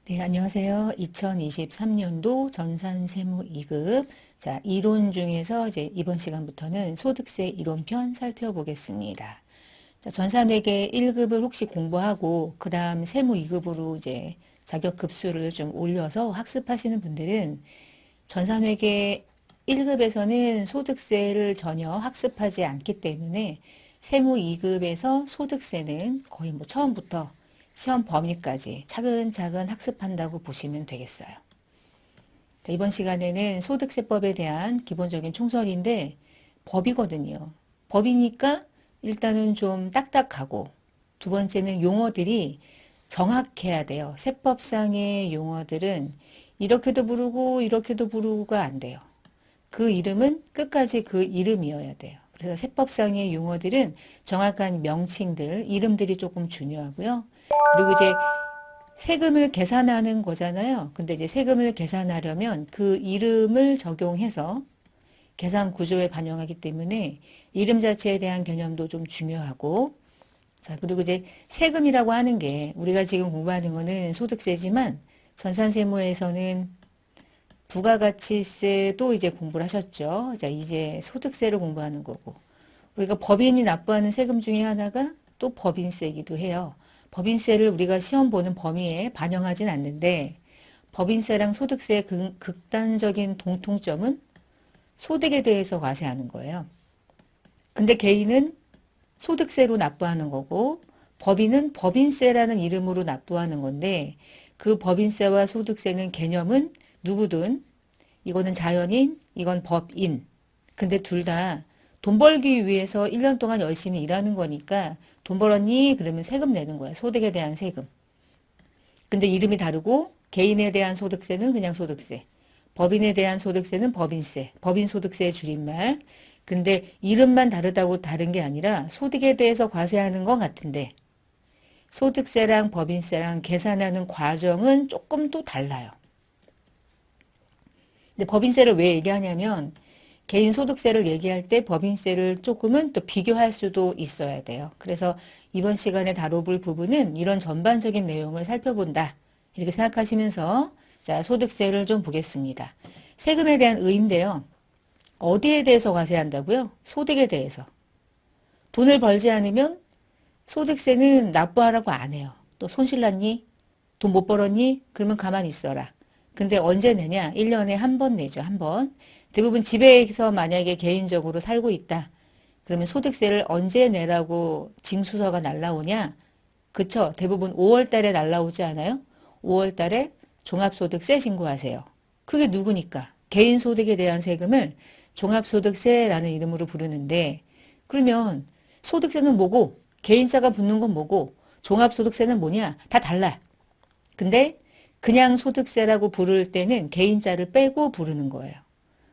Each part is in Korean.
네, 안녕하세요. 2023년도 전산세무 2급. 자, 이론 중에서 이제 이번 시간부터는 소득세 이론편 살펴보겠습니다. 자, 전산회계 1급을 혹시 공부하고, 그 다음 세무 2급으로 이제 자격 급수를 좀 올려서 학습하시는 분들은 전산회계 1급에서는 소득세를 전혀 학습하지 않기 때문에 세무 2급에서 소득세는 거의 뭐 처음부터 시험 범위까지 차근차근 학습한다고 보시면 되겠어요. 자, 이번 시간에는 소득세법에 대한 기본적인 총설인데 법이거든요. 법이니까 일단은 좀 딱딱하고 두 번째는 용어들이 정확해야 돼요. 세법상의 용어들은 이렇게도 부르고 이렇게도 부르고가 안 돼요. 그 이름은 끝까지 그 이름이어야 돼요. 그래서 세법상의 용어들은 정확한 명칭들, 이름들이 조금 중요하고요. 그리고 이제 세금을 계산하는 거잖아요. 근데 이제 세금을 계산하려면 그 이름을 적용해서 계산 구조에 반영하기 때문에 이름 자체에 대한 개념도 좀 중요하고, 자, 그리고 이제 세금이라고 하는 게 우리가 지금 공부하는 거는 소득세지만 전산세무에서는 부가가치세도 이제 공부를 하셨죠. 자, 이제 소득세를 공부하는 거고. 우리가 법인이 납부하는 세금 중에 하나가 또 법인세이기도 해요. 법인세를 우리가 시험 보는 범위에 반영하진 않는데 법인세랑 소득세의 극단적인 공통점은 소득에 대해서 과세하는 거예요. 근데 개인은 소득세로 납부하는 거고 법인은 법인세라는 이름으로 납부하는 건데 그 법인세와 소득세는 개념은 누구든 이거는 자연인, 이건 법인. 근데 둘 다 돈 벌기 위해서 1년 동안 열심히 일하는 거니까 돈 벌었니? 그러면 세금 내는 거야. 소득에 대한 세금. 근데 이름이 다르고 개인에 대한 소득세는 그냥 소득세. 법인에 대한 소득세는 법인세. 법인 소득세의 줄임말. 근데 이름만 다르다고 다른 게 아니라 소득에 대해서 과세하는 건 같은데 소득세랑 법인세랑 계산하는 과정은 조금 또 달라요. 근데 법인세를 왜 얘기하냐면 개인 소득세를 얘기할 때 법인세를 조금은 또 비교할 수도 있어야 돼요. 그래서 이번 시간에 다뤄볼 부분은 이런 전반적인 내용을 살펴본다. 이렇게 생각하시면서 자, 소득세를 좀 보겠습니다. 세금에 대한 의인데요. 어디에 대해서 과세한다고요? 소득에 대해서. 돈을 벌지 않으면 소득세는 납부하라고 안 해요. 또 손실났니? 돈 못 벌었니? 그러면 가만히 있어라. 근데 언제 내냐? 1년에 한 번 내죠. 한 번. 대부분 집에서 만약에 개인적으로 살고 있다. 그러면 소득세를 언제 내라고 징수서가 날라오냐? 그쵸? 대부분 5월 달에 날라오지 않아요? 5월 달에 종합소득세 신고하세요. 그게 누구니까? 개인 소득에 대한 세금을 종합소득세라는 이름으로 부르는데 그러면 소득세는 뭐고 개인자가 붙는 건 뭐고 종합소득세는 뭐냐? 다 달라. 근데 그냥 소득세라고 부를 때는 개인자를 빼고 부르는 거예요.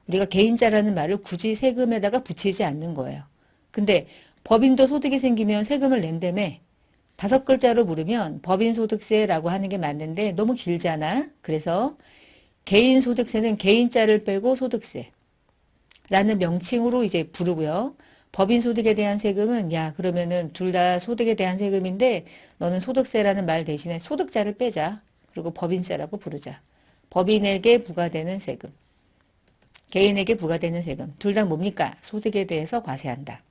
우리가 개인자라는 말을 굳이 세금에다가 붙이지 않는 거예요. 근데 법인도 소득이 생기면 세금을 낸다며 5글자로 부르면 법인소득세라고 하는 게 맞는데 너무 길잖아. 그래서 개인소득세는 개인자를 빼고 소득세라는 명칭으로 이제 부르고요. 법인소득에 대한 세금은 야 그러면은 둘 다 소득에 대한 세금인데 너는 소득세라는 말 대신에 소득자를 빼자. 그리고 법인세라고 부르자. 법인에게 부과되는 세금. 개인에게 부과되는 세금. 둘 다 뭡니까? 소득에 대해서 과세한다.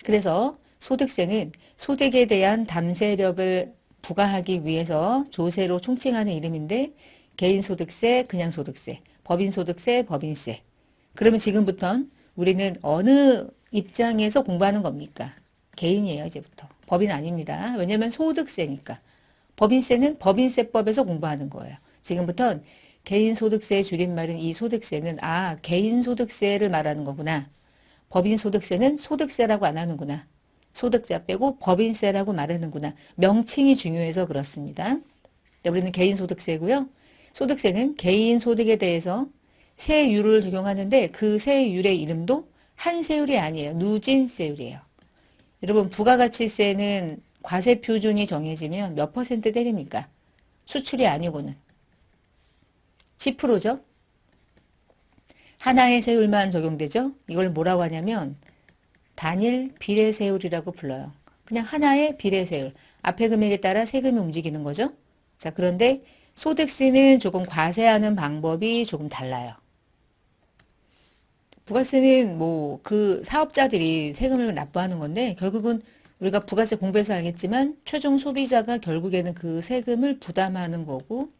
그래서 소득세는 소득에 대한 담세력을 부과하기 위해서 조세로 총칭하는 이름인데 개인소득세, 그냥소득세, 법인소득세, 법인세. 그러면 지금부터는 우리는 어느 입장에서 공부하는 겁니까? 개인이에요, 이제부터. 법인 아닙니다. 왜냐하면 소득세니까. 법인세는 법인세법에서 공부하는 거예요. 지금부터는 개인소득세의 줄임말인 이 소득세는 개인소득세를 말하는 거구나. 법인소득세는 소득세라고 안 하는구나. 소득자 빼고 법인세라고 말하는구나. 명칭이 중요해서 그렇습니다. 우리는 개인소득세고요. 소득세는 개인소득에 대해서 세율을 적용하는데 그 세율의 이름도 한세율이 아니에요. 누진세율이에요. 여러분 부가가치세는 과세 표준이 정해지면 몇 퍼센트 때립니까? 수출이 아니고는 10%죠. 하나의 세율만 적용되죠. 이걸 뭐라고 하냐면 단일 비례세율이라고 불러요. 그냥 하나의 비례세율. 앞에 금액에 따라 세금이 움직이는 거죠. 자, 그런데 소득세는 조금 과세하는 방법이 조금 달라요. 부가세는 뭐 그 사업자들이 세금을 납부하는 건데 결국은 우리가 부가세 공부해서 알겠지만 최종 소비자가 결국에는 그 세금을 부담하는 거고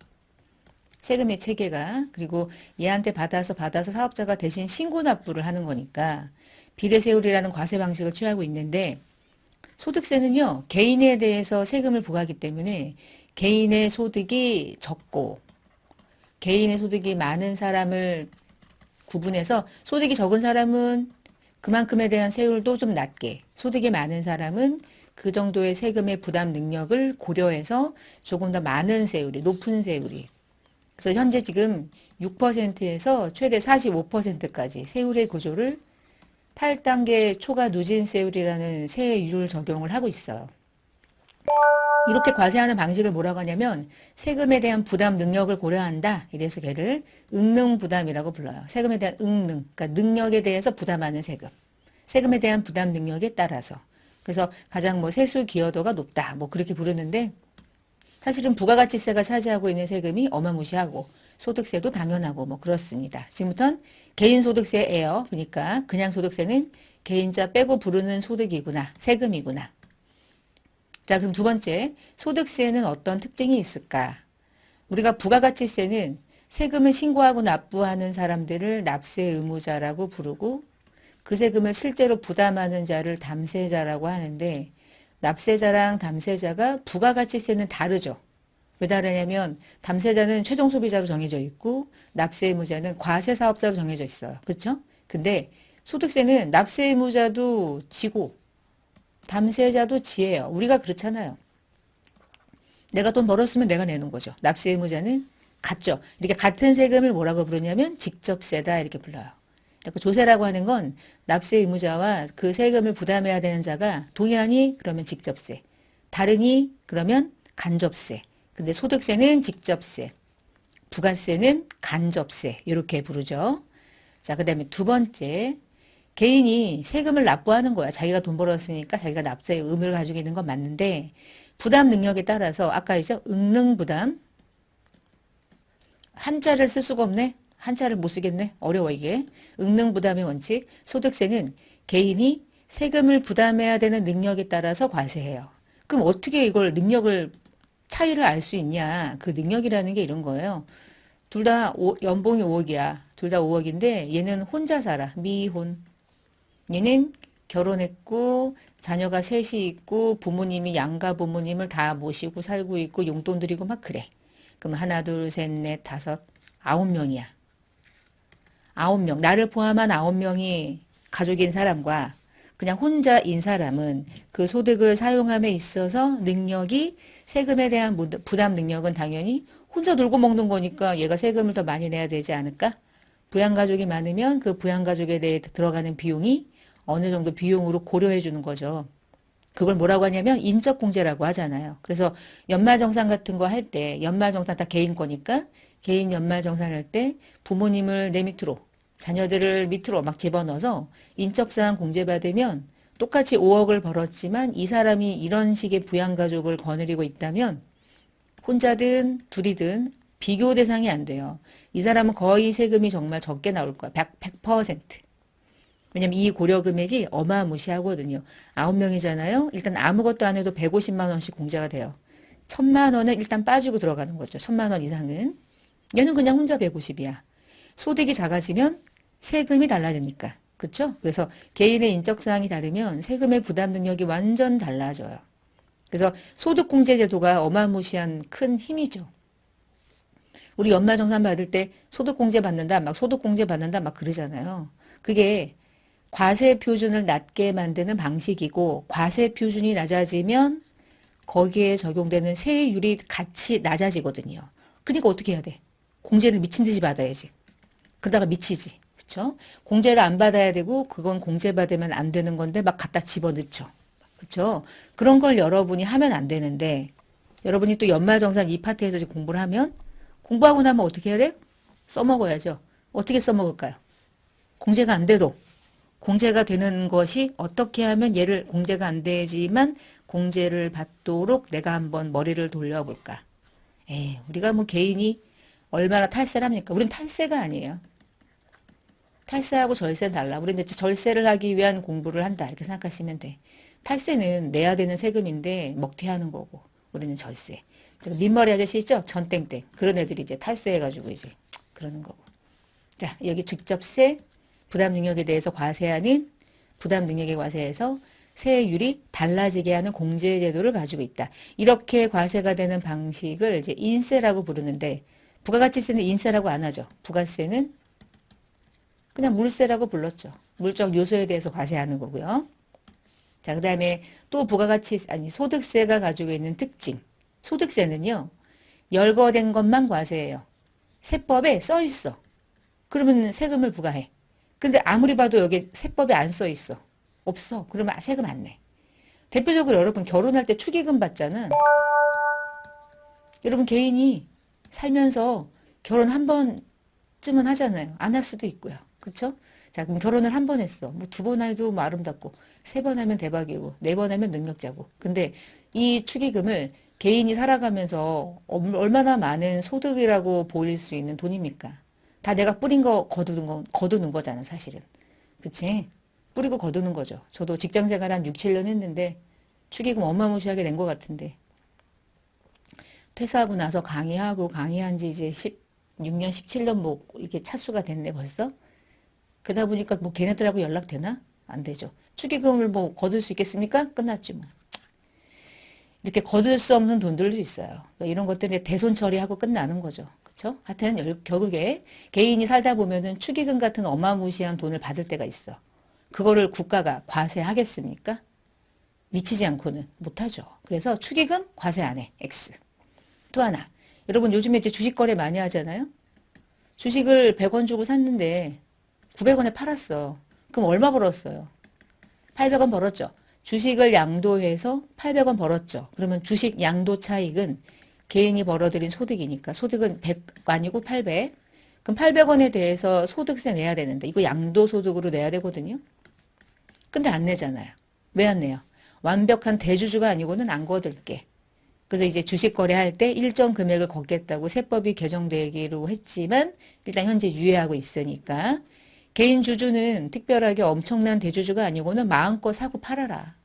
세금의 체계가 그리고 얘한테 받아서 사업자가 대신 신고 납부를 하는 거니까 비례세율이라는 과세 방식을 취하고 있는데 소득세는요 개인에 대해서 세금을 부과하기 때문에 개인의 소득이 적고 개인의 소득이 많은 사람을 구분해서 소득이 적은 사람은 그만큼에 대한 세율도 좀 낮게, 소득이 많은 사람은 그 정도의 세금의 부담 능력을 고려해서 조금 더 많은 세율이, 높은 세율이. 그래서 현재 지금 6%에서 최대 45%까지 세율의 구조를 8단계 초과 누진세율이라는 세율 적용을 하고 있어요. 이렇게 과세하는 방식을 뭐라고 하냐면 세금에 대한 부담 능력을 고려한다. 이래서 걔를 응능부담이라고 불러요. 세금에 대한 응능, 그러니까 능력에 대해서 부담하는 세금. 세금에 대한 부담 능력에 따라서. 그래서 가장 뭐 세수 기여도가 높다. 뭐 그렇게 부르는데 사실은 부가가치세가 차지하고 있는 세금이 어마무시하고 소득세도 당연하고 뭐 그렇습니다. 지금부터는 개인소득세예요. 그러니까 그냥 소득세는 개인자 빼고 부르는 소득이구나. 세금이구나. 자, 그럼 두 번째, 소득세는 어떤 특징이 있을까? 우리가 부가가치세는 세금을 신고하고 납부하는 사람들을 납세 의무자라고 부르고 그 세금을 실제로 부담하는 자를 담세자라고 하는데 납세자랑 담세자가 부가가치세는 다르죠. 왜 다르냐면 담세자는 최종 소비자로 정해져 있고 납세 의무자는 과세 사업자로 정해져 있어요. 그렇죠? 근데 소득세는 납세 의무자도 지고 담세자도 지예요. 우리가 그렇잖아요. 내가 돈 벌었으면 내가 내는 거죠. 납세 의무자는 같죠. 이렇게 같은 세금을 뭐라고 부르냐면 직접세다 이렇게 불러요. 그러니까 조세라고 하는 건 납세 의무자와 그 세금을 부담해야 되는 자가 동일하니 그러면 직접세, 다르니 그러면 간접세. 근데 소득세는 직접세, 부가세는 간접세 이렇게 부르죠. 자, 그다음에 두 번째 개인이 세금을 납부하는 거야. 자기가 돈 벌었으니까 자기가 납세의 의무를 가지고 있는 건 맞는데 부담 능력에 따라서 아까 이제 응능부담 한자를 쓸 수가 없네. 한자를 못 쓰겠네. 어려워 이게. 응능부담의 원칙. 소득세는 개인이 세금을 부담해야 되는 능력에 따라서 과세해요. 그럼 어떻게 이걸 능력을 차이를 알 수 있냐. 그 능력이라는 게 이런 거예요. 둘 다 연봉이 5억이야. 둘 다 5억인데 얘는 혼자 살아. 미혼. 얘는 결혼했고 자녀가 셋이 있고 부모님이 양가 부모님을 다 모시고 살고 있고 용돈 드리고 막 그래. 그럼 하나 둘 셋 넷 다섯 9명이야. 9명. 나를 포함한 9명이 가족인 사람과 그냥 혼자인 사람은 그 소득을 사용함에 있어서 능력이 세금에 대한 부담 능력은 당연히 혼자 놀고 먹는 거니까 얘가 세금을 더 많이 내야 되지 않을까? 부양가족이 많으면 그 부양가족에 대해 들어가는 비용이 어느 정도 비용으로 고려해 주는 거죠. 그걸 뭐라고 하냐면 인적공제라고 하잖아요. 그래서 연말정산 같은 거 할 때 연말정산 다 개인 거니까 개인 연말정산 할 때 부모님을 내 밑으로 자녀들을 밑으로 막 집어넣어서 인적사항 공제받으면 똑같이 5억을 벌었지만 이 사람이 이런 식의 부양가족을 거느리고 있다면 혼자든 둘이든 비교 대상이 안 돼요. 이 사람은 거의 세금이 정말 적게 나올 거야. 100%. 왜냐면 이 고려 금액이 어마무시하거든요. 9명이잖아요. 일단 아무것도 안 해도 150만 원씩 공제가 돼요. 1000만 원은 일단 빠지고 들어가는 거죠. 1000만 원 이상은. 얘는 그냥 혼자 150이야. 소득이 작아지면 세금이 달라지니까. 그렇죠? 그래서 개인의 인적사항이 다르면 세금의 부담 능력이 완전 달라져요. 그래서 소득공제제도가 어마무시한 큰 힘이죠. 우리 연말정산 받을 때 소득공제 받는다, 막 소득공제 받는다, 막 그러잖아요. 그게 과세 표준을 낮게 만드는 방식이고 과세 표준이 낮아지면 거기에 적용되는 세율이 같이 낮아지거든요. 그러니까 어떻게 해야 돼? 공제를 미친 듯이 받아야지. 그러다가 미치지. 그렇죠? 공제를 안 받아야 되고 그건 공제 받으면 안 되는 건데 막 갖다 집어넣죠. 그렇죠? 그런 걸 여러분이 하면 안 되는데 여러분이 또 연말정산 이 파트에서 이제 공부를 하면 공부하고 나면 어떻게 해야 돼? 써먹어야죠. 어떻게 써먹을까요? 공제가 안 돼도 공제가 되는 것이 어떻게 하면 얘를 공제가 안 되지만 공제를 받도록 내가 한번 머리를 돌려볼까? 에이, 우리가 뭐 개인이 얼마나 탈세를 합니까? 우린 탈세가 아니에요. 탈세하고 절세는 달라. 우리는 이제 절세를 하기 위한 공부를 한다. 이렇게 생각하시면 돼. 탈세는 내야 되는 세금인데 먹튀하는 거고. 우리는 절세. 민머리 아저씨 있죠? 전땡땡. 그런 애들이 이제 탈세해가지고 이제 그러는 거고. 자, 여기 직접세, 부담 능력에 대해서 과세하는 부담 능력에 과세해서 세율이 달라지게 하는 공제 제도를 가지고 있다. 이렇게 과세가 되는 방식을 이제 인세라고 부르는데 부가가치세는 인세라고 안 하죠. 부가세는 그냥 물세라고 불렀죠. 물적 요소에 대해서 과세하는 거고요. 자, 그다음에 또 부가가치 아니 소득세가 가지고 있는 특징. 소득세는요. 열거된 것만 과세해요. 세법에 써 있어. 그러면 세금을 부과해. 근데 아무리 봐도 여기 세법에 안 써 있어. 없어. 그러면 세금 안 내. 대표적으로 여러분 결혼할 때 축의금 받잖아. 여러분 개인이 살면서 결혼 한 번쯤은 하잖아요. 안 할 수도 있고요. 그쵸? 자, 그럼 결혼을 한 번 했어. 뭐 두 번 해도 뭐 아름답고, 세 번 하면 대박이고, 네 번 하면 능력자고. 근데 이 축의금을 개인이 살아가면서 얼마나 많은 소득이라고 보일 수 있는 돈입니까? 다 내가 뿌린 거 거두는 거잖아, 사실은. 그치? 뿌리고 거두는 거죠. 저도 직장 생활 한 6, 7년 했는데, 축의금 어마무시하게 낸 것 같은데, 퇴사하고 나서 강의한 지 이제 16년, 17년 뭐, 이렇게 차수가 됐네, 벌써? 그러다 보니까 뭐 걔네들하고 연락되나? 안 되죠. 축의금을 뭐 거둘 수 있겠습니까? 끝났지 뭐. 이렇게 거둘 수 없는 돈들도 있어요. 그러니까 이런 것들이 대손 처리하고 끝나는 거죠. 그쵸? 하여튼 결국에 개인이 살다 보면은 축의금 같은 어마무시한 돈을 받을 때가 있어. 그거를 국가가 과세하겠습니까? 미치지 않고는 못하죠. 그래서 축의금 과세 안 해. X. 또 하나. 여러분 요즘에 이제 주식 거래 많이 하잖아요. 주식을 100원 주고 샀는데 900원에 팔았어. 그럼 얼마 벌었어요? 800원 벌었죠. 주식을 양도해서 800원 벌었죠. 그러면 주식 양도 차익은 개인이 벌어들인 소득이니까 소득은 100 아니고 800. 그럼 800원에 대해서 소득세 내야 되는데 이거 양도소득으로 내야 되거든요. 근데 안 내잖아요. 왜 안 내요? 완벽한 대주주가 아니고는 안 거둘게. 그래서 이제 주식 거래할 때 일정 금액을 걷겠다고 세법이 개정되기로 했지만 일단 현재 유예하고 있으니까 개인 주주는 특별하게 엄청난 대주주가 아니고는 마음껏 사고 팔아라.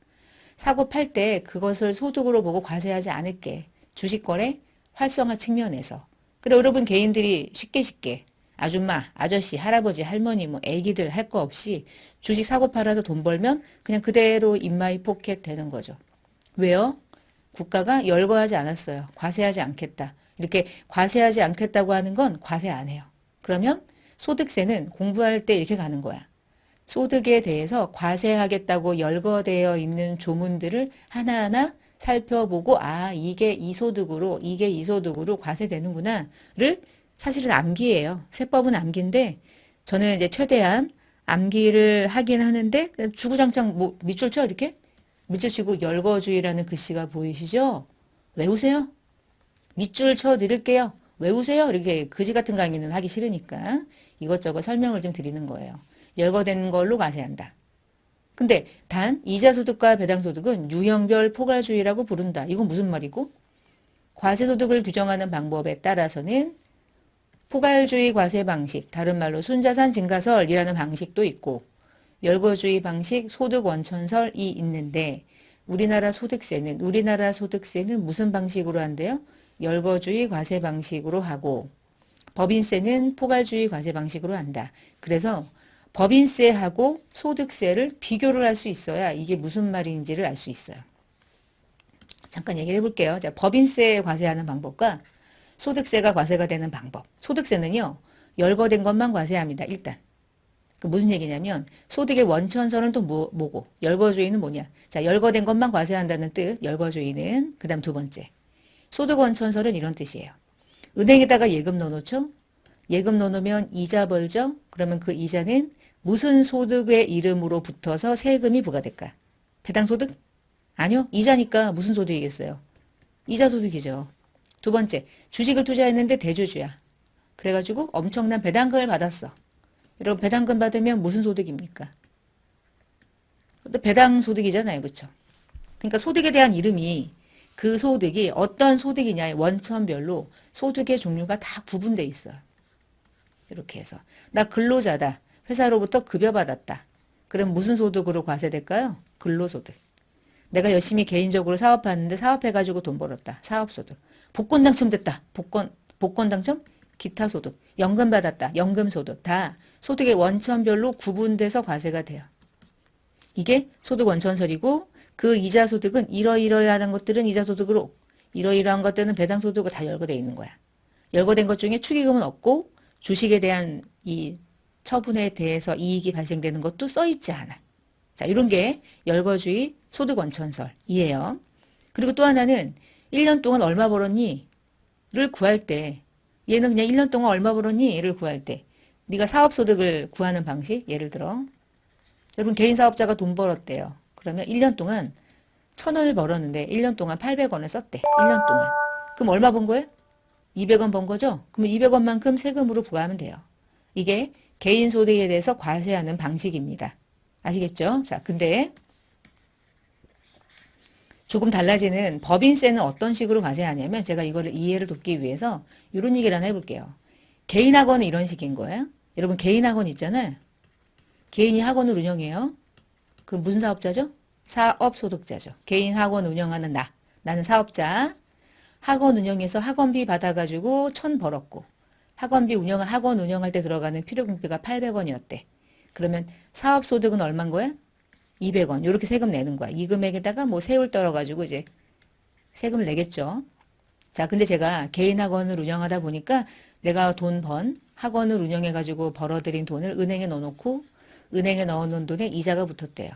사고 팔 때 그것을 소득으로 보고 과세하지 않을게. 주식 거래 활성화 측면에서. 그래 여러분 개인들이 쉽게 아줌마, 아저씨, 할아버지, 할머니, 뭐 애기들 할 거 없이 주식 사고 팔아서 돈 벌면 그냥 그대로 인마이 포켓 되는 거죠. 왜요? 국가가 열거하지 않았어요. 과세하지 않겠다. 이렇게 과세하지 않겠다고 하는 건 과세 안 해요. 그러면 소득세는 공부할 때 이렇게 가는 거야. 소득에 대해서 과세하겠다고 열거되어 있는 조문들을 하나하나 살펴보고 이게 이 소득으로 과세되는구나를 사실은 암기예요. 세법은 암기인데 저는 이제 최대한 암기를 하긴 하는데 주구장창 뭐 밑줄 쳐 이렇게 밑줄 치고 열거주의라는 글씨가 보이시죠? 외우세요. 밑줄 쳐 드릴게요. 외우세요. 이렇게 그지 같은 강의는 하기 싫으니까 이것저것 설명을 좀 드리는 거예요. 열거된 걸로 과세한다. 근데 단 이자소득과 배당소득은 유형별 포괄주의라고 부른다. 이건 무슨 말이고? 과세소득을 규정하는 방법에 따라서는 포괄주의 과세 방식, 다른 말로 순자산 증가설이라는 방식도 있고 열거주의 방식, 소득 원천설이 있는데 우리나라 소득세는 무슨 방식으로 한대요? 열거주의 과세 방식으로 하고 법인세는 포괄주의 과세 방식으로 한다. 그래서 법인세하고 소득세를 비교를 할 수 있어야 이게 무슨 말인지를 알 수 있어요. 잠깐 얘기를 해볼게요. 자, 법인세 과세하는 방법과 소득세가 과세가 되는 방법. 소득세는요, 열거된 것만 과세합니다. 일단. 그 무슨 얘기냐면 소득의 원천설은 또 뭐고 열거주의는 뭐냐. 자, 열거된 것만 과세한다는 뜻. 열거주의는 그다음 두 번째. 소득 원천설은 이런 뜻이에요. 은행에다가 예금 넣어놓죠. 예금 넣어놓으면 이자 벌죠. 그러면 그 이자는 무슨 소득의 이름으로 붙어서 세금이 부과될까? 배당소득? 아니요. 이자니까 무슨 소득이겠어요? 이자 소득이죠. 두 번째, 주식을 투자했는데 대주주야. 그래가지고 엄청난 배당금을 받았어. 여러분 배당금 받으면 무슨 소득입니까? 배당 소득이잖아요. 그렇죠? 그러니까 소득에 대한 이름이 그 소득이 어떤 소득이냐의 원천별로 소득의 종류가 다 구분돼 있어요. 이렇게 해서 나 근로자다. 회사로부터 급여받았다. 그럼 무슨 소득으로 과세될까요? 근로소득. 내가 열심히 개인적으로 사업하는데 사업해가지고 돈 벌었다. 사업소득. 복권 당첨됐다. 복권 당첨? 기타소득. 연금 받았다. 연금소득. 다 소득의 원천별로 구분돼서 과세가 돼요. 이게 소득 원천설이고 그 이자소득은 이러이러한 것들은 이자소득으로 이러이러한 것들은 배당소득으로 다 열거되어 있는 거야. 열거된 것 중에 축의금은 없고 주식에 대한 이 처분에 대해서 이익이 발생되는 것도 써있지 않아. 자, 이런 게 열거주의 소득 원천설이에요. 그리고 또 하나는 1년 동안 얼마 벌었니? 를 구할 때 얘는 그냥 1년 동안 얼마 벌었니? 를 구할 때 네가 사업소득을 구하는 방식 예를 들어 여러분 개인 사업자가 돈 벌었대요. 그러면 1년 동안 1,000원을 벌었는데 1년 동안 800원을 썼대. 1년 동안. 그럼 얼마 번 거예요? 200원 번 거죠? 그러면 200원만큼 세금으로 부과하면 돼요. 이게 개인 소득에 대해서 과세하는 방식입니다. 아시겠죠? 자, 근데 조금 달라지는 법인세는 어떤 식으로 과세하냐면 제가 이거를 이해를 돕기 위해서 이런 얘기를 하나 해볼게요. 개인 학원은 이런 식인 거예요. 여러분 개인 학원 있잖아요. 개인이 학원을 운영해요. 그 무슨 사업자죠? 사업소득자죠. 개인 학원 운영하는 나. 나는 사업자. 학원 운영해서 학원비 받아가지고 1,000 벌었고 학원 운영할 때 들어가는 필요경비가 800원이었대. 그러면 사업소득은 얼마인 거야? 200원. 이렇게 세금 내는 거야. 이 금액에다가 뭐 세율 떨어가지고 이제 세금을 내겠죠. 자, 근데 제가 개인 학원을 운영하다 보니까 내가 돈 번 학원을 운영해가지고 벌어들인 돈을 은행에 넣어놓고 은행에 넣어놓은 돈에 이자가 붙었대요.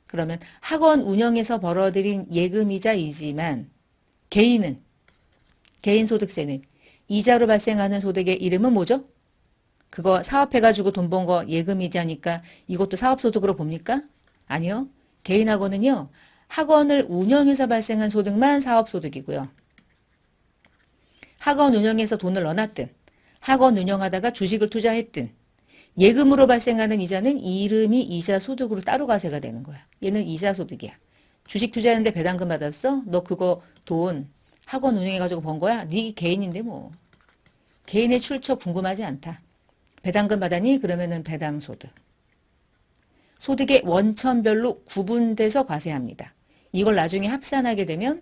그러면 학원 운영에서 벌어들인 예금이자이지만 개인 소득세는 이자로 발생하는 소득의 이름은 뭐죠? 그거 사업해가지고 돈 번 거 예금이자니까 이것도 사업소득으로 봅니까? 아니요. 개인 학원은요. 학원을 운영해서 발생한 소득만 사업소득이고요. 학원 운영해서 돈을 넣어놨든 학원 운영하다가 주식을 투자했든 예금으로 발생하는 이자는 이름이 이자 소득으로 따로 과세가 되는 거야. 얘는 이자 소득이야. 주식 투자했는데 배당금 받았어? 너 그거 돈 학원 운영해가지고 번 거야? 네 개인인데 뭐. 개인의 출처 궁금하지 않다. 배당금 받았니? 그러면은 배당소득. 소득의 원천별로 구분돼서 과세합니다. 이걸 나중에 합산하게 되면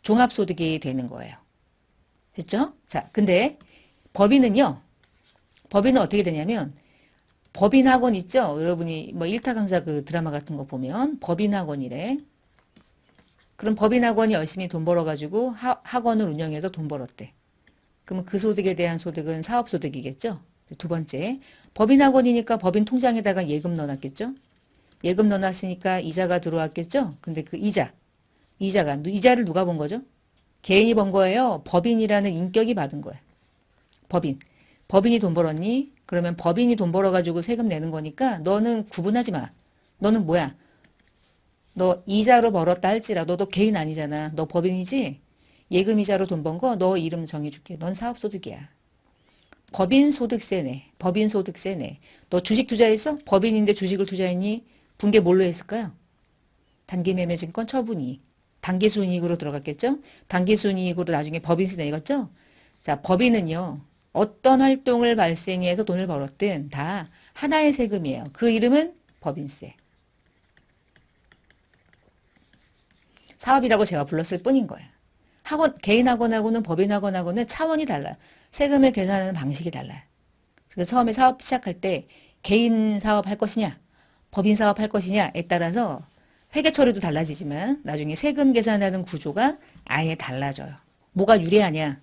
종합소득이 되는 거예요. 됐죠? 자, 근데 법인은요. 법인은 어떻게 되냐면 법인학원 있죠? 여러분이 뭐 일타 강사 그 드라마 같은 거 보면 법인학원이래. 그럼 법인학원이 열심히 돈 벌어가지고 학원을 운영해서 돈 벌었대. 그러면 그 소득에 대한 소득은 사업소득이겠죠? 두 번째, 법인학원이니까 법인 통장에다가 예금 넣어놨겠죠? 예금 넣어놨으니까 이자가 들어왔겠죠? 근데 그 이자를 누가 본 거죠? 개인이 번 거예요? 법인이라는 인격이 받은 거예요. 법인이 돈 벌었니? 그러면 법인이 돈 벌어가지고 세금 내는 거니까 너는 구분하지 마. 너는 뭐야? 너 이자로 벌었다 할지라도 너도 개인 아니잖아. 너 법인이지? 예금 이자로 돈 번 거 너 이름 정해줄게. 넌 사업소득이야. 법인소득세네. 너 주식 투자했어? 법인인데 주식을 투자했니? 분계 뭘로 했을까요? 단기매매증권 처분이익. 단기순이익으로 들어갔겠죠? 단기순이익으로 나중에 법인세 내겠죠? 자, 법인은요. 어떤 활동을 발생해서 돈을 벌었든 다 하나의 세금이에요. 그 이름은 법인세. 사업이라고 제가 불렀을 뿐인 거예요. 개인 학원하고는 법인 학원하고는 차원이 달라요. 세금을 계산하는 방식이 달라요. 그래서 처음에 사업 시작할 때 개인 사업 할 것이냐, 법인 사업 할 것이냐에 따라서 회계 처리도 달라지지만 나중에 세금 계산하는 구조가 아예 달라져요. 뭐가 유리하냐?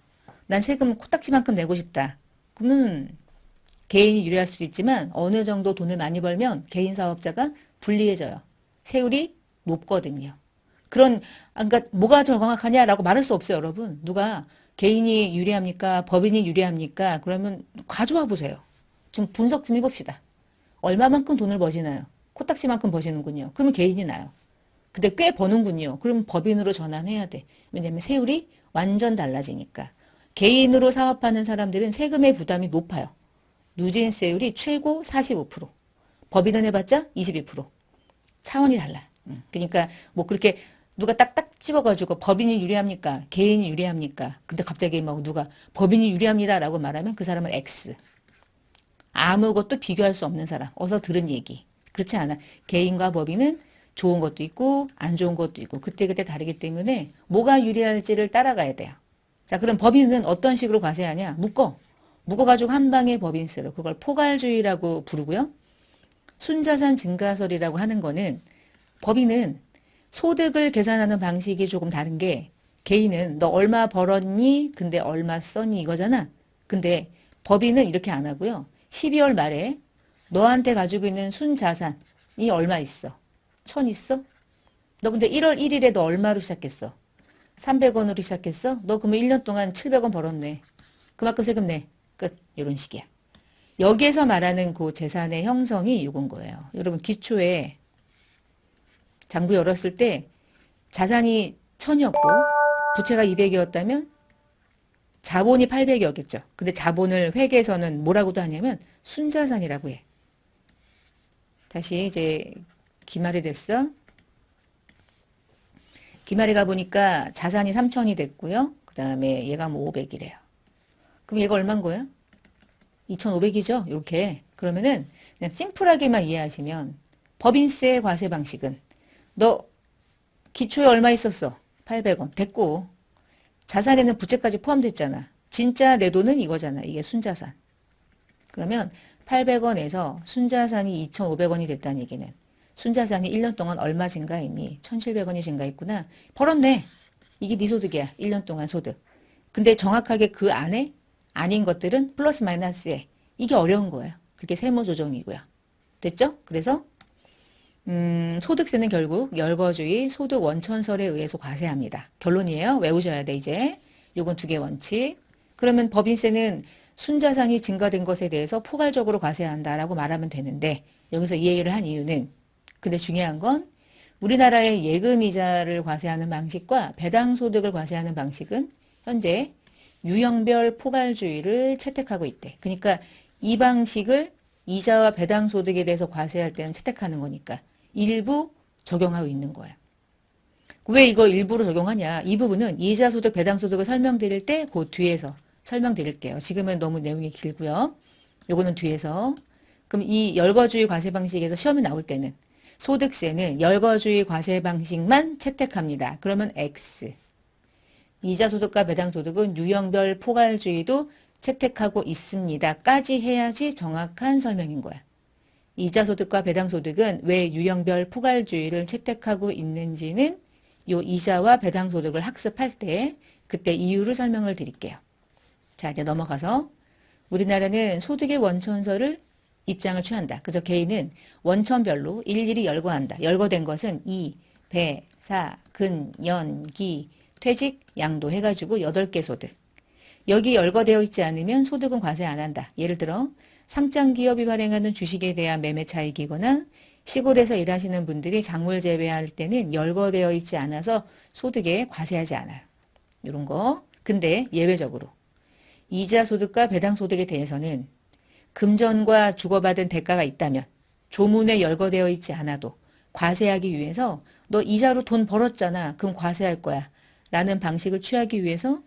난 세금 코딱지만큼 내고 싶다. 그러면 개인이 유리할 수도 있지만 어느 정도 돈을 많이 벌면 개인 사업자가 불리해져요. 세율이 높거든요. 그러니까 뭐가 정확하냐라고 말할 수 없어요, 여러분. 누가 개인이 유리합니까? 법인이 유리합니까? 그러면 가져와 보세요. 좀 분석 좀 해봅시다. 얼마만큼 돈을 버시나요? 코딱지만큼 버시는군요. 그러면 개인이 나요. 근데 꽤 버는군요. 그럼 법인으로 전환해야 돼. 왜냐면 세율이 완전 달라지니까. 개인으로 사업하는 사람들은 세금의 부담이 높아요. 누진세율이 최고 45%. 법인은 해봤자 22%. 차원이 달라. 그러니까 뭐 그렇게 누가 딱딱 집어가지고 법인이 유리합니까? 개인이 유리합니까? 근데 갑자기 막 누가 법인이 유리합니다라고 말하면 그 사람은 X. 아무것도 비교할 수 없는 사람. 어서 들은 얘기. 그렇지 않아. 개인과 법인은 좋은 것도 있고 안 좋은 것도 있고 그때그때 다르기 때문에 뭐가 유리할지를 따라가야 돼요. 자, 그럼 법인은 어떤 식으로 과세하냐? 묶어가지고 한 방에 법인세로. 그걸 포괄주의라고 부르고요. 순자산 증가설이라고 하는 거는 법인은 소득을 계산하는 방식이 조금 다른 게 개인은 너 얼마 벌었니? 근데 얼마 썼니? 이거잖아. 근데 법인은 이렇게 안 하고요. 12월 말에 너한테 가지고 있는 순자산이 얼마 있어? 1000 있어? 너 근데 1월 1일에 너 얼마로 시작했어? 300원으로 시작했어? 너 그러면 1년 동안 700원 벌었네. 그만큼 세금 내. 끝. 이런 식이야. 여기에서 말하는 그 재산의 형성이 이건 거예요. 여러분 기초에 장부 열었을 때 자산이 1000이었고 부채가 200이었다면 자본이 800이었겠죠. 근데 자본을 회계에서는 뭐라고도 하냐면 순자산이라고 해. 다시 이제 기말이 됐어. 기말에 가보니까 자산이 3000이 됐고요. 그 다음에 얘가 뭐 500이래요. 그럼 얘가 얼마인 거예요? 2500이죠? 이렇게. 그러면은 그냥 심플하게만 이해하시면 법인세 과세 방식은 너 기초에 얼마 있었어? 800원. 됐고 자산에는 부채까지 포함됐잖아. 진짜 내 돈은 이거잖아. 이게 순자산. 그러면 800원에서 순자산이 2,500원이 됐다는 얘기는 순자산이 1년 동안 얼마 증가했니? 1,700원이 증가했구나. 벌었네. 이게 네 소득이야. 1년 동안 소득. 근데 정확하게 그 안에 아닌 것들은 플러스 마이너스에 이게 어려운 거예요. 그게 세무 조정이고요. 됐죠? 그래서 소득세는 결국 열거주의 소득 원천설에 의해서 과세합니다. 결론이에요. 외우셔야 돼 이제. 요건 두 개 원칙. 그러면 법인세는 순자산이 증가된 것에 대해서 포괄적으로 과세한다라고 말하면 되는데 여기서 이 얘기를 한 이유는 근데 중요한 건 우리나라의 예금이자를 과세하는 방식과 배당소득을 과세하는 방식은 현재 유형별 포괄주의를 채택하고 있대. 그러니까 이 방식을 이자와 배당소득에 대해서 과세할 때는 채택하는 거니까 일부 적용하고 있는 거야. 왜 이거 일부로 적용하냐? 이 부분은 이자소득, 배당소득을 설명드릴 때 그 뒤에서 설명드릴게요. 지금은 너무 내용이 길고요. 요거는 뒤에서. 그럼 이 열거주의 과세 방식에서 시험이 나올 때는 소득세는 열거주의 과세 방식만 채택합니다. 그러면 X. 이자소득과 배당소득은 유형별 포괄주의도 채택하고 있습니다. 까지 해야지 정확한 설명인 거야. 이자소득과 배당소득은 왜 유형별 포괄주의를 채택하고 있는지는 요 이자와 배당소득을 학습할 때 그때 이유를 설명을 드릴게요. 자, 이제 넘어가서 우리나라는 소득의 원천설을 입장을 취한다. 그래서 개인은 원천별로 일일이 열거한다. 열거된 것은 이, 배, 사, 근, 연, 기, 퇴직, 양도 해가지고 8개 소득. 여기 열거되어 있지 않으면 소득은 과세 안 한다. 예를 들어 상장 기업이 발행하는 주식에 대한 매매 차익이거나 시골에서 일하시는 분들이 작물 재배할 때는 열거되어 있지 않아서 소득에 과세하지 않아요. 이런 거. 근데 예외적으로 이자 소득과 배당 소득에 대해서는 금전과 주고받은 대가가 있다면 조문에 열거되어 있지 않아도 과세하기 위해서 너 이자로 돈 벌었잖아. 그럼 과세할 거야. 라는 방식을 취하기 위해서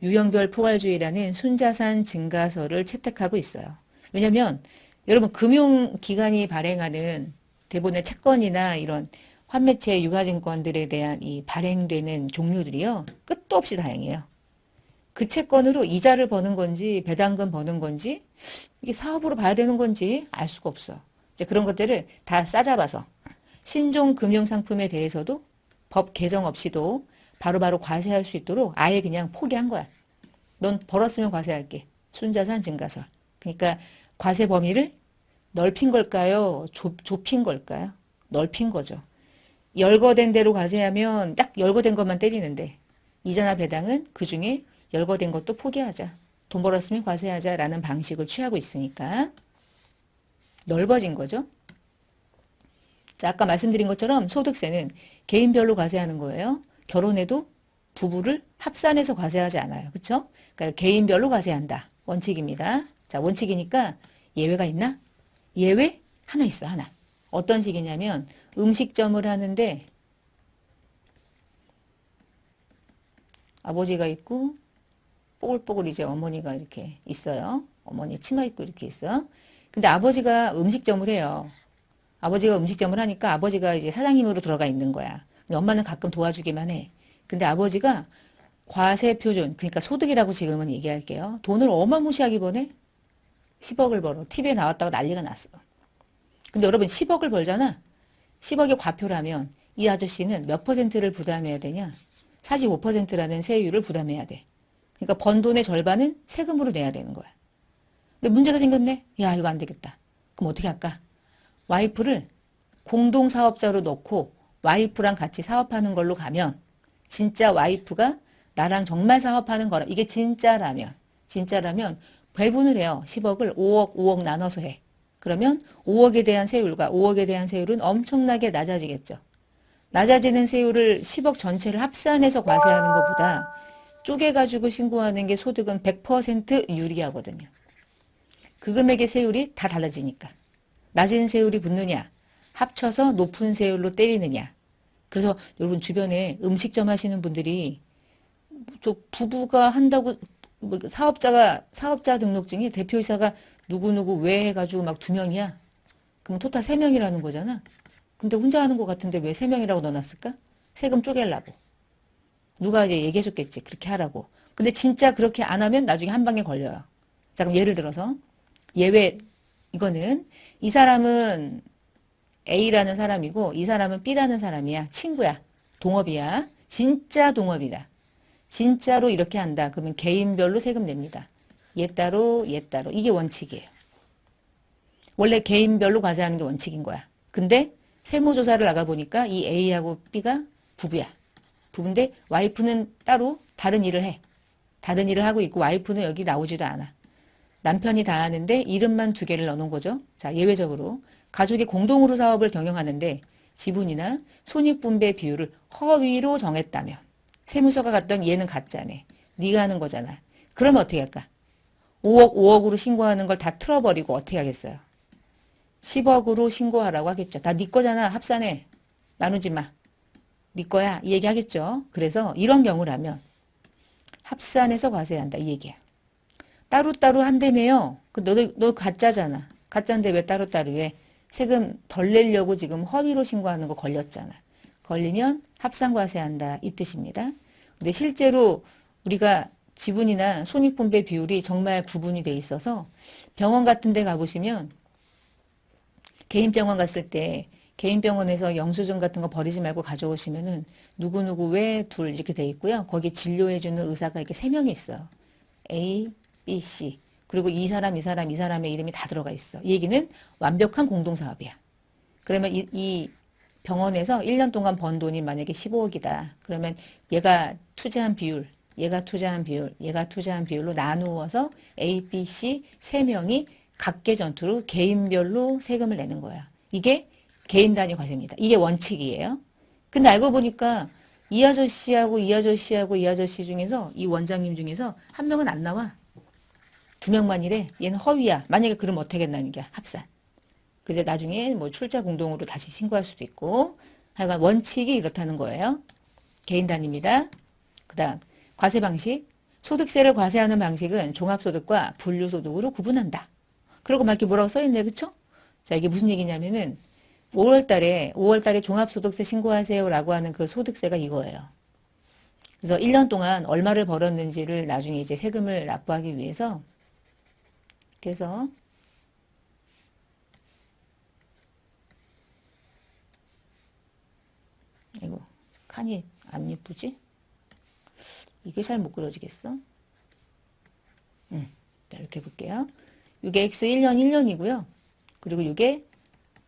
유형별 포괄주의라는 순자산 증가설을 채택하고 있어요. 왜냐하면 여러분 금융기관이 발행하는 대부분의 채권이나 이런 환매체 유가증권들에 대한 이 발행되는 종류들이요. 끝도 없이 다양해요. 그 채권으로 이자를 버는 건지 배당금 버는 건지 이게 사업으로 봐야 되는 건지 알 수가 없어. 이제 그런 것들을 다 싸잡아서 신종 금융상품에 대해서도 법 개정 없이도 바로바로 과세할 수 있도록 아예 그냥 포기한 거야. 넌 벌었으면 과세할게. 순자산 증가설. 그러니까 과세 범위를 넓힌 걸까요? 좁힌 걸까요? 넓힌 거죠. 열거된 대로 과세하면 딱 열거된 것만 때리는데 이자나 배당은 그중에 열거된 것도 포기하자. 돈 벌었으면 과세하자라는 방식을 취하고 있으니까 넓어진 거죠. 자, 아까 말씀드린 것처럼 소득세는 개인별로 과세하는 거예요. 결혼해도 부부를 합산해서 과세하지 않아요. 그렇죠? 그러니까 개인별로 과세한다. 원칙입니다. 자, 원칙이니까 예외가 있나? 예외? 하나 있어, 하나. 어떤 식이냐면 음식점을 하는데 아버지가 있고 뽀글뽀글 이제 어머니가 이렇게 있어요. 어머니 치마 입고 이렇게 있어. 근데 아버지가 음식점을 해요. 아버지가 음식점을 하니까 아버지가 이제 사장님으로 들어가 있는 거야. 근데 엄마는 가끔 도와주기만 해. 근데 아버지가 과세 표준, 그러니까 소득이라고 지금은 얘기할게요. 돈을 어마무시하게 버네? 10억을 벌어. TV에 나왔다고 난리가 났어. 근데 여러분 10억을 벌잖아. 10억이 과표라면 이 아저씨는 몇 퍼센트를 부담해야 되냐? 45%라는 세율을 부담해야 돼. 그러니까 번 돈의 절반은 세금으로 내야 되는 거야. 근데 문제가 생겼네? 야, 이거 안 되겠다. 그럼 어떻게 할까? 와이프를 공동사업자로 넣고 와이프랑 같이 사업하는 걸로 가면 진짜 와이프가 나랑 정말 사업하는 거라 이게 진짜라면 배분을 해요. 10억을 5억 나눠서 해. 그러면 5억에 대한 세율과 5억에 대한 세율은 엄청나게 낮아지겠죠. 낮아지는 세율을 10억 전체를 합산해서 과세하는 것보다 쪼개가지고 신고하는 게 소득은 100% 유리하거든요. 그 금액의 세율이 다 달라지니까. 낮은 세율이 붙느냐, 합쳐서 높은 세율로 때리느냐. 그래서 여러분 주변에 음식점 하시는 분들이 저 부부가 한다고 사업자 등록증에 대표이사가 누구누구 왜 해가지고 막 2명이야. 그럼 토탈 3명이라는 거잖아. 근데 혼자 하는 것 같은데 왜 3명이라고 넣어놨을까? 세금 쪼개려고. 누가 이제 얘기해줬겠지. 그렇게 하라고. 근데 진짜 그렇게 안 하면 나중에 한 방에 걸려요. 자, 그럼 예를 들어서 예외 이거는 이 사람은 A라는 사람이고 이 사람은 B라는 사람이야. 친구야. 동업이야. 진짜 동업이다. 진짜로 이렇게 한다. 그러면 개인별로 세금 냅니다. 얘 따로 얘 따로. 이게 원칙이에요. 원래 개인별로 과세하는 게 원칙인 거야. 근데 세무조사를 나가보니까 이 A하고 B가 부부야. 부부인데 와이프는 따로 다른 일을 해. 다른 일을 하고 있고 와이프는 여기 나오지도 않아. 남편이 다 하는데 이름만 2개를 넣어놓은 거죠. 자, 예외적으로 가족이 공동으로 사업을 경영하는데 지분이나 손익분배 비율을 허위로 정했다면 세무서가 갔던 얘는 가짜네. 네가 하는 거잖아. 그러면 어떻게 할까? 5억으로 신고하는 걸 다 틀어버리고 어떻게 하겠어요? 10억으로 신고하라고 하겠죠. 다 네 거잖아. 합산해. 나누지 마. 네 거야. 이 얘기 하겠죠. 그래서 이런 경우라면 합산해서 과세한다. 이 얘기야. 따로따로 한다며요. 너 가짜잖아. 가짜인데 왜 따로따로 해? 세금 덜 내려고 지금 허위로 신고하는 거 걸렸잖아. 걸리면 합산과세한다. 이 뜻입니다. 근데 실제로 우리가 지분이나 손익분배 비율이 정말 구분이 돼 있어서 병원 같은 데 가보시면 개인 병원 갔을 때 개인 병원에서 영수증 같은 거 버리지 말고 가져오시면은 누구누구 왜 둘 이렇게 돼 있고요. 거기 진료해주는 의사가 이렇게 3명이 있어요. A, B, C. 그리고 이 사람의 이름이 다 들어가 있어. 이 얘기는 완벽한 공동사업이야. 그러면 이 병원에서 1년 동안 번 돈이 만약에 15억이다. 그러면 얘가 투자한 비율, 얘가 투자한 비율, 얘가 투자한 비율로 나누어서 A, B, C 3명이 각계 전투로 개인별로 세금을 내는 거야. 이게 개인 단위 과세입니다. 이게 원칙이에요. 근데 알고 보니까 이 아저씨하고 이 아저씨하고 이 아저씨 중에서 이 원장님 중에서 한 명은 안 나와. 2명만 이래. 얘는 허위야. 만약에 그러면 어떻게 된다는 게 합산. 그래서 나중에 뭐 출자 공동으로 다시 신고할 수도 있고 하여간 원칙이 이렇다는 거예요. 개인 단위입니다. 그 다음 과세 방식. 소득세를 과세하는 방식은 종합소득과 분류소득으로 구분한다. 그리고 막 이렇게 뭐라고 써있네. 그쵸? 자, 이게 무슨 얘기냐면은 5월달에 종합소득세 신고하세요라고 하는 그 소득세가 이거예요. 그래서 1년 동안 얼마를 벌었는지를 나중에 이제 세금을 납부하기 위해서 그래서 이거 칸이 안 예쁘지? 이게 잘 못 그려지겠어? 자, 이렇게 볼게요. 이게 X1년 1년이고요. 그리고 이게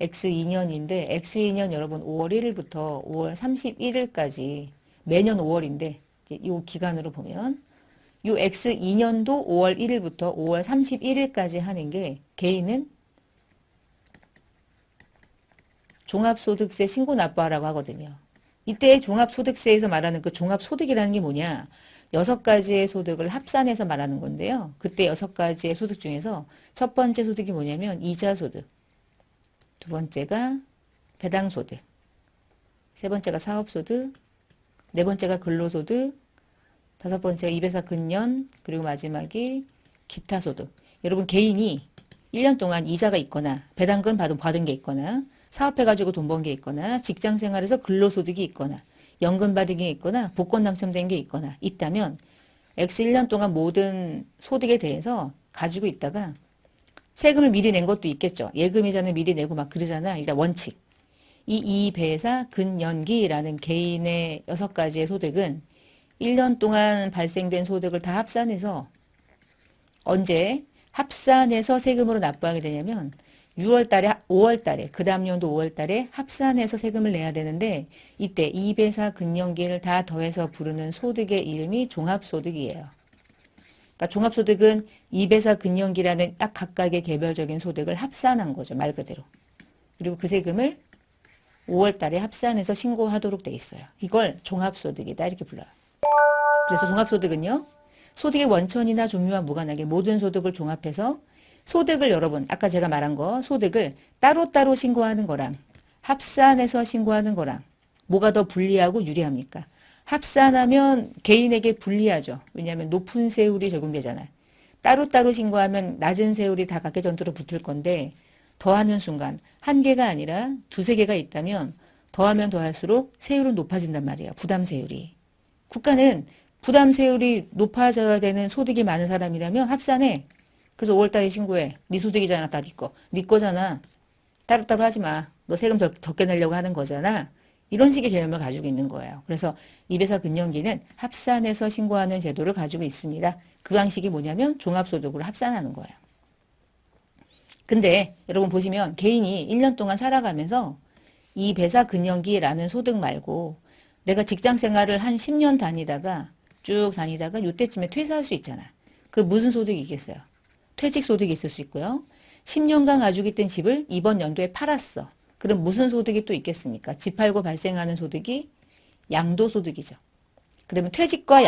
X2년인데 X2년 여러분 5월 1일부터 5월 31일까지 매년 5월인데 이 기간으로 보면 이 X2년도 5월 1일부터 5월 31일까지 하는 게 개인은 종합소득세 신고 납부하라고 하거든요. 이때 종합소득세에서 말하는 그 종합소득이라는 게 뭐냐? 6가지의 소득을 합산해서 말하는 건데요. 그때 6가지의 소득 중에서 첫 번째 소득이 뭐냐면 이자소득, 두 번째가 배당소득, 세 번째가 사업소득, 네 번째가 근로소득, 다섯 번째가 입에서 근년, 그리고 마지막이 기타 소득. 여러분 개인이 1년 동안 이자가 있거나 배당금 받은 게 있거나 사업해가지고 돈 번 게 있거나 직장 생활에서 근로소득이 있거나 연금 받은 게 있거나 복권 당첨된 게 있거나 있다면 X 1년 동안 모든 소득에 대해서 가지고 있다가 세금을 미리 낸 것도 있겠죠. 예금이자는 미리 내고 막 그러잖아. 일단 원칙. 이 배사 근연기라는 개인의 6가지의 소득은 1년 동안 발생된 소득을 다 합산해서 언제 합산해서 세금으로 납부하게 되냐면 6월 달에, 5월 달에, 그 다음 연도 5월 달에 합산해서 세금을 내야 되는데 이때 이배사 근연기를 다 더해서 부르는 소득의 이름이 종합소득이에요. 그러니까 종합소득은 이배사 근연기라는 딱 각각의 개별적인 소득을 합산한 거죠. 말 그대로. 그리고 그 세금을 5월 달에 합산해서 신고하도록 돼 있어요. 이걸 종합소득이다 이렇게 불러요. 그래서 종합소득은요. 소득의 원천이나 종류와 무관하게 모든 소득을 종합해서 소득을 여러분 아까 제가 말한 거 소득을 따로따로 신고하는 거랑 합산해서 신고하는 거랑 뭐가 더 불리하고 유리합니까? 합산하면 개인에게 불리하죠. 왜냐하면 높은 세율이 적용되잖아요. 따로따로 신고하면 낮은 세율이 다 각계전투로 붙을 건데 더하는 순간 한 개가 아니라 두세 개가 있다면 더하면 더할수록 세율은 높아진단 말이에요. 부담 세율이. 국가는 부담 세율이 높아져야 되는 소득이 많은 사람이라면 합산해. 그래서 5월달에 신고해. 네 소득이잖아. 다 네 거. 네 거잖아. 따로따로 하지 마. 너 세금 적게 내려고 하는 거잖아. 이런 식의 개념을 가지고 있는 거예요. 그래서 이배사 근연기는 합산해서 신고하는 제도를 가지고 있습니다. 그 방식이 뭐냐면 종합소득으로 합산하는 거예요. 근데 여러분 보시면 개인이 1년 동안 살아가면서 이 배사 근연기라는 소득 말고 내가 직장 생활을 한 10년 다니다가 쭉 다니다가 요때쯤에 퇴사할 수 있잖아. 그 무슨 소득이 있겠어요? 퇴직 소득이 있을 수 있고요. 10년간 가지고 있던 집을 이번 연도에 팔았어. 그럼 무슨 소득이 또 있겠습니까? 집 팔고 발생하는 소득이 양도소득이죠. 그러면 퇴직과